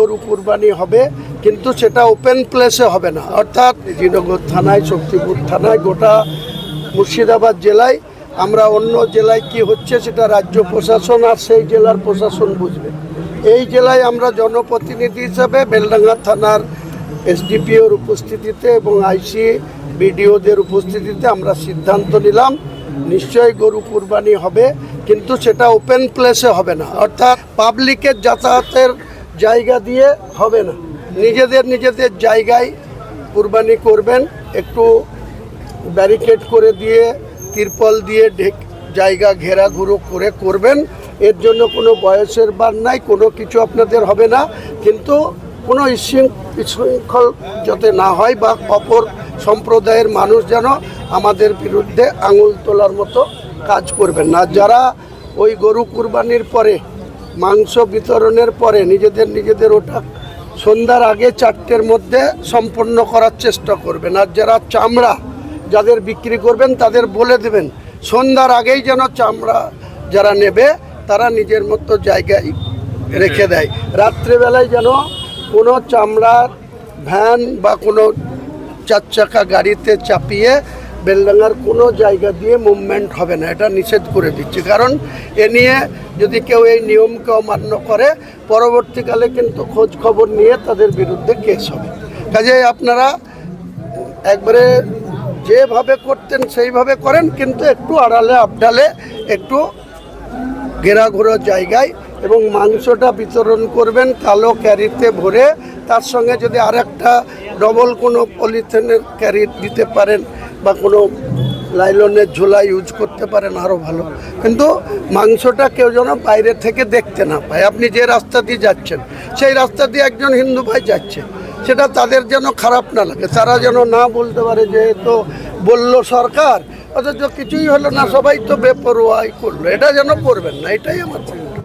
গরু কুরবানি হবে, কিন্তু সেটা ওপেন প্লেসে হবে না। অর্থাৎ জিনগর থানায়, শক্তিপুর থানায়, গোটা মুর্শিদাবাদ জেলায়, আমরা অন্য জেলায় কি হচ্ছে সেটা রাজ্য প্রশাসন আর সেই জেলার প্রশাসন বুঝবে। এই জেলায় আমরা জনপ্রতিনিধি হিসাবে বেলডাঙ্গা থানার এসডিপিওর উপস্থিতিতে এবং আইসি বিডিওদের উপস্থিতিতে আমরা সিদ্ধান্ত নিলাম, নিশ্চয়ই গরু কুরবানি হবে, কিন্তু সেটা ওপেন প্লেসে হবে না। অর্থাৎ পাবলিকের যাতায়াতের জায়গা দিয়ে হবে না, নিজেদের জায়গায় কুরবানি করবেন। একটু ব্যারিকেড করে দিয়ে, তিরপল দিয়ে জায়গা ঘেরাঘুরো করে করবেন। এর জন্য কোনো বয়সের বার নাই, কোনো কিছু আপনাদের হবে না, কিন্তু কোনো বিশৃঙ্খল যাতে না হয় বা অপর সম্প্রদায়ের মানুষ যেন আমাদের বিরুদ্ধে আঙুল তোলার মতো কাজ করবেন না। যারা ওই গরু কুরবানির পরে, মাংস বিতরণের পরে নিজেদের ওটা সন্ধ্যার আগে 4টের মধ্যে সম্পন্ন করার চেষ্টা করবেন। আর যারা চামড়া যাদের বিক্রি করবেন তাদের বলে দেবেন সন্ধ্যার আগেই যেন চামড়া যারা নেবে তারা নিজের মতো জায়গায় রেখে দেয়। রাত্রেবেলায় যেন কোনো চামড়ার ভ্যান বা কোনো 4 চাকা গাড়িতে চাপিয়ে বেলডাঙ্গার কোনো জায়গা দিয়ে মুভমেন্ট হবে না, এটা নিষেধ করে দিচ্ছি। কারণ এ নিয়ে যদি কেউ এই নিয়মকে অমান্য করে, পরবর্তীকালে কিন্তু খোঁজ খবর নিয়ে তাদের বিরুদ্ধে কেস হবে। কাজেই আপনারা একবারে যেভাবে করতেন সেইভাবে করেন, কিন্তু একটু আড়ালে আবডালে, একটু ঘেরাঘুরো জায়গায়, এবং মাংসটা বিতরণ করবেন কালো ক্যারিতে ভরে। তার সঙ্গে যদি আরেকটা ডবল কোনো পলিথিনের ক্যারি দিতে পারেন বা কোনো লাইলনের ঝোলা ইউজ করতে পারেন আরও ভালো, কিন্তু মাংসটা কেউ যেন বাইরে থেকে দেখতে না পায়। আপনি যে রাস্তা দিয়ে যাচ্ছেন সেই রাস্তা দিয়ে একজন হিন্দু ভাই যাচ্ছে, সেটা তাদের যেন খারাপ না লাগে, তারা যেন না বলতে পারে যে তো বলল সরকার, অথচ কিছুই হলো না, সবাই তো বেপরোয়াই করলো। এটা যেন করবেন না, এটাই আমার কথা।